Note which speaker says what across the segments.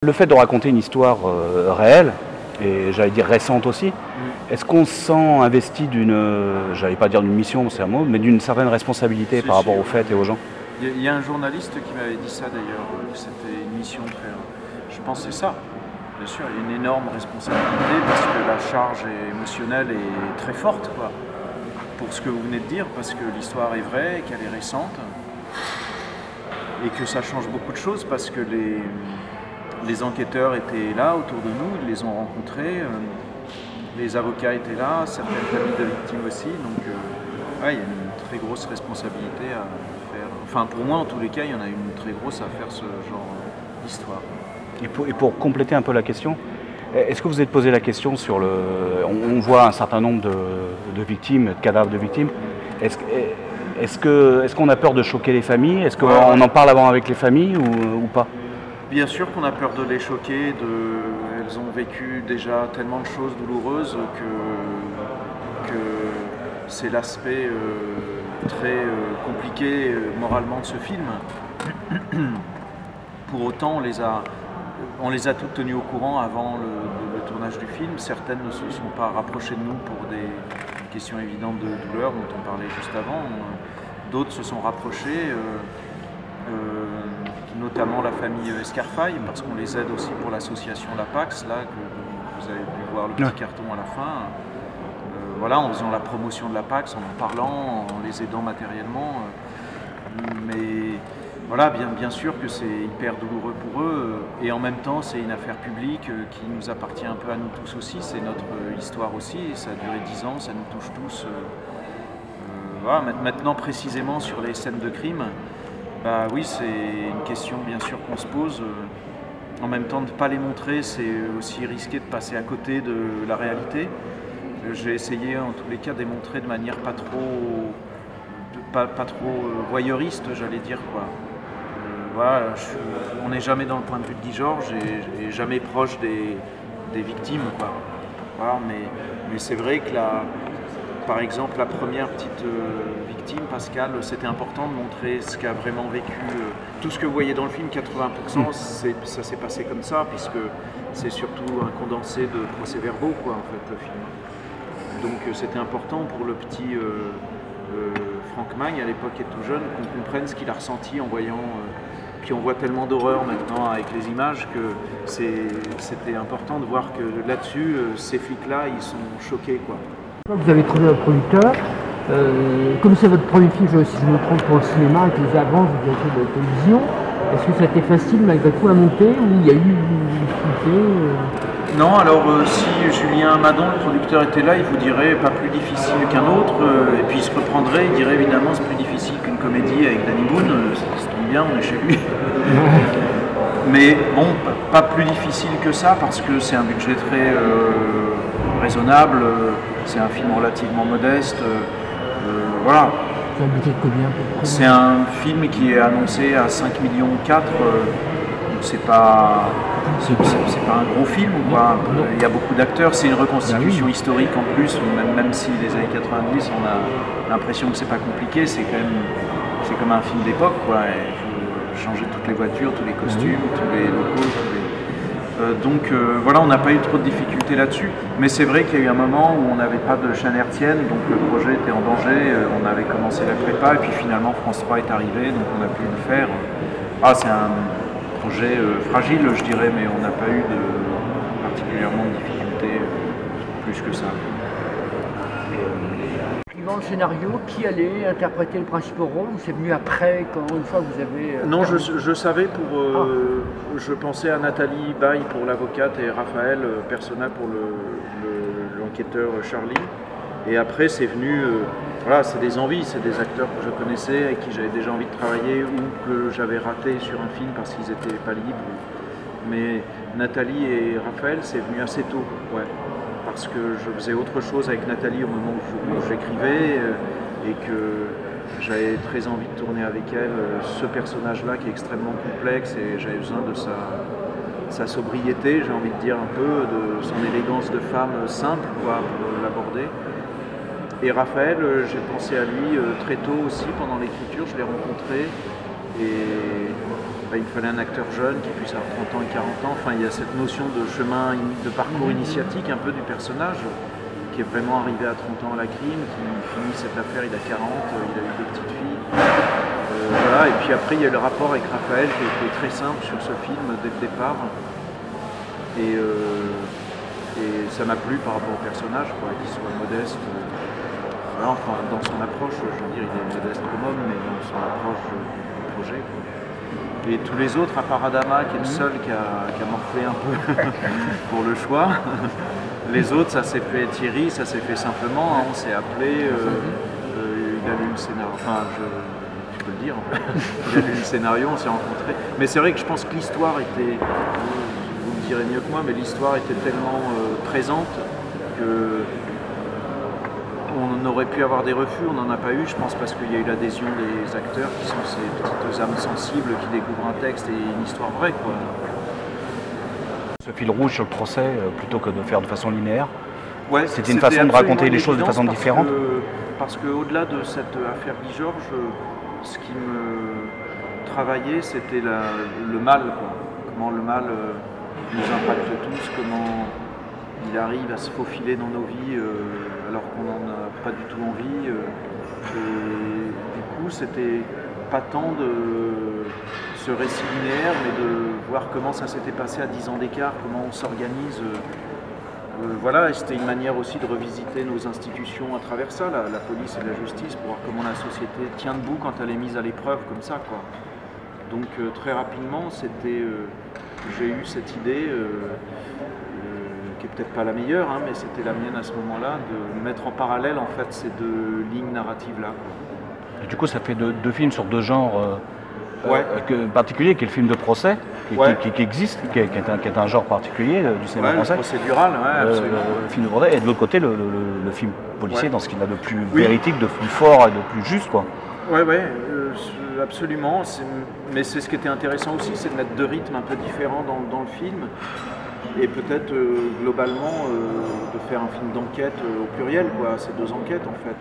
Speaker 1: Le fait de raconter une histoire réelle, et j'allais dire récente aussi, est-ce qu'on se sent investi d'une, j'allais pas dire d'une mission, c'est un mot, mais d'une certaine responsabilité par rapport aux faits et aux gens?
Speaker 2: Il y a un journaliste qui m'avait dit ça d'ailleurs, que c'était une mission de faire. Je pense que c'est ça. Bien sûr, il y a une énorme responsabilité parce que la charge émotionnelle est très forte, quoi. Pour ce que vous venez de dire, parce que l'histoire est vraie, qu'elle est récente, et que ça change beaucoup de choses parce que les enquêteurs étaient là autour de nous, ils les ont rencontrés, les avocats étaient là, certaines familles de victimes aussi, donc ouais, il y a une très grosse responsabilité à faire. Enfin, pour moi, en tous les cas, il y en a une très grosse à faire ce genre d'histoire.
Speaker 1: Et pour compléter un peu la question, est-ce que vous êtes posé la question sur le... On voit un certain nombre de victimes, de cadavres de victimes. Est-ce qu'on a peur de choquer les familles? Est-ce qu'on en parle avant avec les familles ou pas?
Speaker 2: Bien sûr qu'on a peur de les choquer, elles ont vécu déjà tellement de choses douloureuses que c'est l'aspect très compliqué moralement de ce film. Pour autant, on les a toutes tenues au courant avant le tournage du film. Certaines ne se sont pas rapprochées de nous pour des questions évidentes de douleur dont on parlait juste avant. D'autres se sont rapprochées, notamment la famille Escarfaille, parce qu'on les aide aussi pour l'association L'Apax, là, que vous avez pu voir le petit carton à la fin. Voilà, en faisant la promotion de l'Apax, en parlant, en les aidant matériellement. Mais voilà, bien sûr que c'est hyper douloureux pour eux, et en même temps c'est une affaire publique qui nous appartient un peu à nous tous aussi, c'est notre histoire aussi, et ça a duré 10 ans, ça nous touche tous. Voilà, maintenant précisément sur les scènes de crime, bah oui, c'est une question bien sûr qu'on se pose. En même temps, de ne pas les montrer, c'est aussi risquer de passer à côté de la réalité. J'ai essayé en tous les cas de les montrer de manière pas trop voyeuriste, j'allais dire, quoi. Voilà, on n'est jamais dans le point de vue de Guy Georges et jamais proche des victimes, quoi. Voilà, mais c'est vrai que par exemple, la première petite victime, Pascal, c'était important de montrer ce qu'a vraiment vécu. Tout ce que vous voyez dans le film, 80%, ça s'est passé comme ça, puisque c'est surtout un condensé de procès-verbaux, quoi, en fait, le film. Donc c'était important pour le petit Franck Magne, à l'époque est tout jeune, qu'on comprenne ce qu'il a ressenti en voyant... puis on voit tellement d'horreur maintenant avec les images que c'était important de voir que là-dessus, ces flics-là, ils sont choqués, quoi.
Speaker 3: Vous avez trouvé un producteur, comme c'est votre premier film, si je me trompe, pour le cinéma, et que vous avant vous avez fait de la télévision, est-ce que ça a été facile malgré tout à monter ou il y a eu une difficulté
Speaker 2: Non, alors si Julien Amadon, le producteur, était là, il vous dirait pas plus difficile qu'un autre, et puis il se reprendrait, il dirait évidemment c'est plus difficile qu'une comédie avec Danny Boone, ça tombe bien, on est chez lui. Mais bon, pas plus difficile que ça, parce que c'est un budget très raisonnable, c'est un film relativement modeste, voilà.
Speaker 3: C'est un budget de combien?
Speaker 2: C'est un film qui est annoncé à 5,4 millions, c'est pas un gros film, quoi. Il y a beaucoup d'acteurs, c'est une reconstitution historique en plus, même si les années 90 on a l'impression que c'est pas compliqué, c'est comme un film d'époque, quoi. Il faut changer toutes les voitures, tous les costumes, tous les locaux, donc voilà, on n'a pas eu trop de difficultés là-dessus, mais c'est vrai qu'il y a eu un moment où on n'avait pas de chaîne hertzienne, donc le projet était en danger, on avait commencé la prépa, et puis finalement France 3 est arrivé, donc on a pu le faire. C'est un projet fragile, je dirais, mais on n'a pas eu particulièrement de difficultés plus que ça.
Speaker 3: Suivant le scénario, qui allait interpréter le principal rôle ou c'est venu après, quand une fois vous avez...
Speaker 2: Non, je savais je pensais à Nathalie Baye pour l'avocate et Raphaël Persona pour l'enquêteur Charlie. Et après, c'est venu, voilà, c'est des envies, c'est des acteurs que je connaissais, avec qui j'avais déjà envie de travailler ou que j'avais raté sur un film parce qu'ils n'étaient pas libres. Mais Nathalie et Raphaël, c'est venu assez tôt, ouais. Parce que je faisais autre chose avec Nathalie au moment où j'écrivais et que j'avais très envie de tourner avec elle ce personnage-là qui est extrêmement complexe et j'avais besoin de sa sobriété, j'ai envie de dire un peu, de son élégance de femme simple, quoi, pour l'aborder. Et Raphaël, j'ai pensé à lui très tôt aussi pendant l'écriture, je l'ai rencontré Et il me fallait un acteur jeune qui puisse avoir 30 ans et 40 ans. Enfin, il y a cette notion de chemin, de parcours initiatique un peu du personnage, qui est vraiment arrivé à 30 ans à la crime, qui finit cette affaire, il a 40, il a eu des petites filles. Voilà. Et puis après, il y a le rapport avec Raphaël qui a été très simple sur ce film dès le départ. Et ça m'a plu par rapport au personnage, qu'il soit modeste. Voilà, enfin, dans son approche, je veux dire, il est modeste comme homme, mais dans son approche du projet. Et tous les autres, à part Adama, qui est le seul qui a morflé un peu pour le choix, les autres, ça s'est fait Thierry, ça s'est fait simplement, hein, on s'est appelé, il a lu le scénario, enfin, je peux le dire, en fait. Il a lu le scénario, on s'est rencontrés. Mais c'est vrai que je pense que l'histoire était, vous me direz mieux que moi, mais l'histoire était tellement présente que on aurait pu avoir des refus, on n'en a pas eu, je pense, parce qu'il y a eu l'adhésion des acteurs qui sont ces petites âmes sensibles qui découvrent un texte et une histoire vraie, quoi.
Speaker 1: Ce fil rouge sur le procès, plutôt que de faire de façon linéaire,
Speaker 2: ouais,
Speaker 1: c'était une façon de raconter les choses de façon différente.
Speaker 2: Parce qu'au-delà de cette affaire Guy Georges, ce qui me travaillait, c'était le mal, quoi. Comment le mal nous impacte tous, comment il arrive à se faufiler dans nos vies alors qu'on n'en a pas du tout envie. Et du coup, c'était pas tant de ce récit linéaire, mais de voir comment ça s'était passé à 10 ans d'écart, comment on s'organise. Voilà, et c'était une manière aussi de revisiter nos institutions à travers ça, la police et la justice, pour voir comment la société tient debout quand elle est mise à l'épreuve comme ça, quoi. Donc très rapidement, j'ai eu cette idée, qui est peut-être pas la meilleure, hein, mais c'était la mienne à ce moment-là, de mettre en parallèle en fait ces deux lignes narratives-là.
Speaker 1: Et du coup, ça fait deux films sur deux genres
Speaker 2: ouais.
Speaker 1: Particuliers, qui est le film de procès, qui existe, qui est un genre particulier du cinéma français.
Speaker 2: Procédural, absolument.
Speaker 1: Le film de procès, et de l'autre côté, le film policier, dans ce qu'il a de plus véridique, de plus fort et de plus juste, quoi.
Speaker 2: Absolument. Mais c'est ce qui était intéressant aussi, c'est de mettre deux rythmes un peu différents dans le film. Et peut-être globalement de faire un film d'enquête au pluriel, quoi, ces deux enquêtes en fait.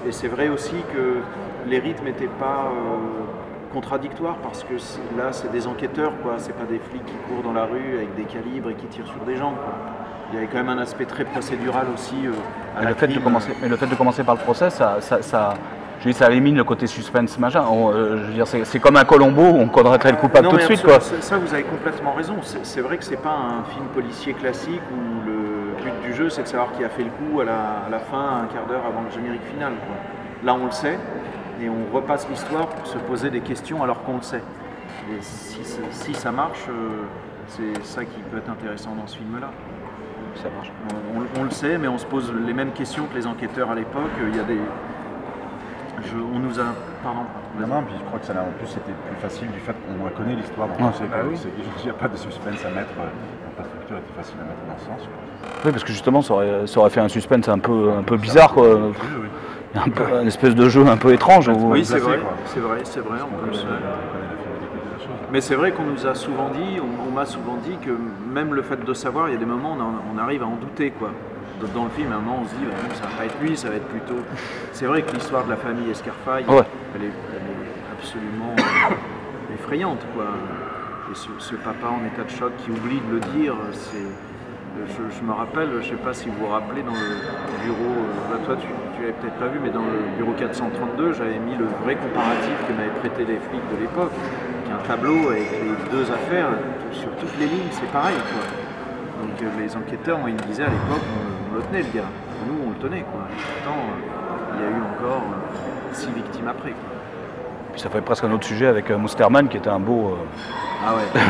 Speaker 2: Et c'est vrai aussi que les rythmes n'étaient pas contradictoires, parce que là c'est des enquêteurs, quoi, c'est pas des flics qui courent dans la rue avec des calibres et qui tirent sur des gens, quoi. Il y avait quand même un aspect très procédural aussi à la crime.
Speaker 1: Mais le fait de commencer par le procès, ça élimine le côté suspense, machin. Je veux dire, c'est comme un Colombo où on connaîtrait le coupable tout de suite, quoi.
Speaker 2: Ça, vous avez complètement raison. C'est vrai que c'est pas un film policier classique où le but du jeu c'est de savoir qui a fait le coup à la fin, un quart d'heure avant le générique final, quoi. Là, on le sait et on repasse l'histoire pour se poser des questions alors qu'on le sait. Et si ça marche, c'est ça qui peut être intéressant dans ce film-là.
Speaker 1: Ça marche.
Speaker 2: On le sait, mais on se pose les mêmes questions que les enquêteurs à l'époque. Il y a des on nous a... Pardon.
Speaker 4: Non, puis je crois que ça, en plus, c'était plus facile du fait qu'on connaît l'histoire. Donc on sait qu'il n'y a pas de suspense à mettre. La structure était facile à mettre dans ce sens, quoi.
Speaker 1: Oui, parce que justement, ça aurait fait un suspense un peu bizarre, quoi. Un espèce de jeu un peu étrange.
Speaker 2: Oui, c'est vrai, en plus. Mais c'est vrai qu'on nous a souvent dit, on m'a souvent dit que même le fait de savoir, il y a des moments où on arrive à en douter, quoi. Dans le film, à un moment, on se dit, ça va pas être lui, ça va être plutôt... C'est vrai que l'histoire de la famille Escarfaille, elle est absolument effrayante, quoi. Et ce papa en état de choc qui oublie de le dire, je me rappelle, je ne sais pas si vous vous rappelez, dans le bureau, toi tu l'avais peut-être pas vu, mais dans le bureau 432, j'avais mis le vrai comparatif que m'avaient prêté les flics de l'époque, qui est un tableau avec les deux affaires, sur toutes les lignes, c'est pareil, quoi. Donc les enquêteurs, moi, ils me disaient à l'époque, on le tenait, le gars. Nous, on le tenait, quoi. Et pourtant, il y a eu encore 6 victimes après, quoi.
Speaker 1: Puis ça fait presque un autre sujet avec Musterman, qui était un beau...
Speaker 2: Ah ouais.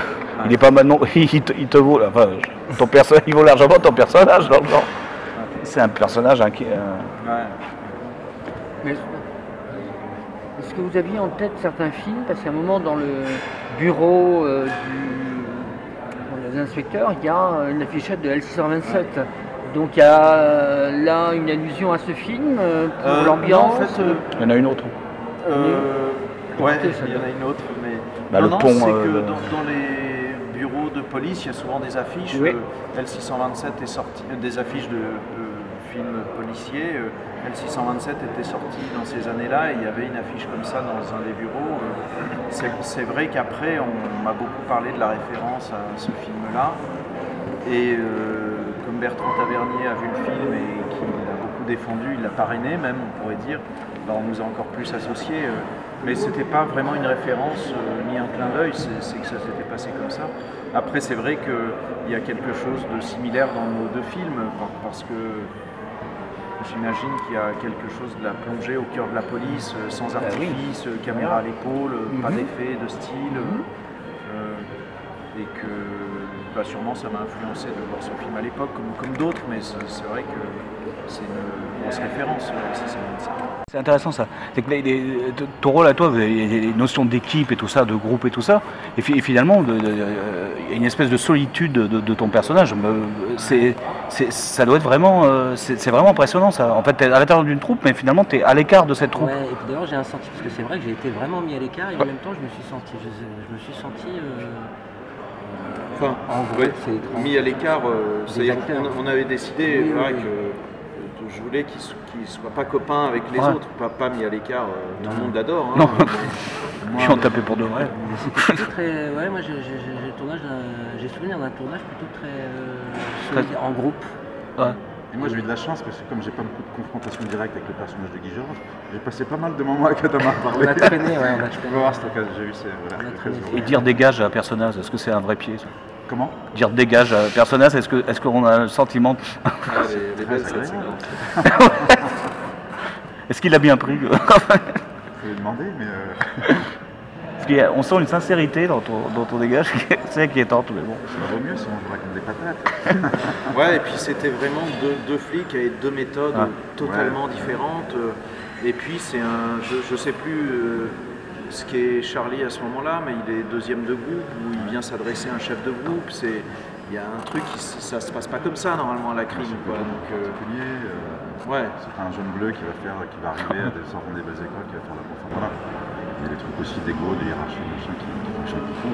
Speaker 1: Il est pas mal, non, il te vaut, enfin, il vaut largement ton personnage, non. C'est un personnage qui...
Speaker 3: Mais est-ce que vous aviez en tête certains films? Parce qu'à un moment, dans le bureau des inspecteurs, il y a une affichette de L627. Donc il y a là une allusion à ce film pour l'ambiance.
Speaker 2: En fait,
Speaker 1: il y en a une autre.
Speaker 2: Il y en a une autre, mais
Speaker 1: le pont,
Speaker 2: c'est que dans les bureaux de police, il y a souvent des affiches. L627 est sorti, des affiches de film policier. L627 était sorti dans ces années-là et il y avait une affiche comme ça dans un des bureaux. C'est vrai qu'après, on m'a beaucoup parlé de la référence à ce film-là. Et comme Bertrand Tavernier a vu le film et qu'il l'a beaucoup défendu, il l'a parrainé même, on pourrait dire, ben, on nous a encore plus associés. Mais c'était pas vraiment une référence ni un clin d'œil, c'est que ça s'était passé comme ça. Après, c'est vrai qu'il y a quelque chose de similaire dans nos deux films, parce que j'imagine qu'il y a quelque chose de la plongée au cœur de la police, sans artifice, caméra à l'épaule, pas d'effet, de style. Et que bah, sûrement ça m'a influencé de voir ce film à l'époque, comme d'autres, mais c'est vrai que c'est une grosse référence.
Speaker 1: C'est intéressant ça. C'est que ton rôle à toi, il y a des notions d'équipe et tout ça, de groupe et tout ça, et finalement, il y a une espèce de solitude de ton personnage. Ça doit être vraiment, c'est vraiment impressionnant ça. En fait, tu es à l'intérieur d'une troupe, mais finalement, tu es à l'écart de cette troupe.
Speaker 3: Ouais, et puis d'ailleurs, j'ai un senti, parce que c'est vrai que j'ai été vraiment mis à l'écart, et en même temps, je me suis senti
Speaker 2: enfin,
Speaker 3: en gros,
Speaker 2: ouais, mis à l'écart, on avait décidé que je voulais qu'il ne soit pas copain avec les autres, pas mis à l'écart, tout le monde l'adore. Hein,
Speaker 1: je suis en tapé pour de vrai.
Speaker 3: C'était plutôt très. Ouais, moi j'ai souvenir d'un tournage plutôt très en groupe.
Speaker 1: Ouais.
Speaker 4: Et moi j'ai eu de la chance parce que comme j'ai pas beaucoup de confrontation directe avec le personnage de Guy Georges, j'ai passé pas mal de moments avec Adama à parler.
Speaker 3: On a traîné, ouais, on a traîné.
Speaker 4: On va voir cette occasion, j'ai eu
Speaker 1: Et dire dégage à un personnage, est-ce que c'est un vrai pied ça?
Speaker 4: Comment?
Speaker 1: Dire dégage à un personnage, est-ce qu'on a le sentiment
Speaker 2: les belles séquences.
Speaker 1: Est-ce qu'il a bien pris?
Speaker 4: Il faut lui demander, mais...
Speaker 1: Parce qu'on sent une sincérité dans ton dégage, c'est inquiétante, mais bon.
Speaker 4: Ça vaut mieux sinon je raconte des patates.
Speaker 2: Ouais, et puis c'était vraiment deux flics avec deux méthodes totalement différentes. Et puis c'est je sais plus ce qu'est Charlie à ce moment-là, mais il est deuxième de groupe, où il vient s'adresser à un chef de groupe. Il y a un truc, ça se passe pas comme ça normalement à la crime.
Speaker 4: Ouais. C'est un jeune bleu qui va arriver à sortir des belles écoles, qui va faire la prof. Voilà. Il y a des trucs aussi d'ego, de hiérarchie, machin qui fonctionnent beaucoup.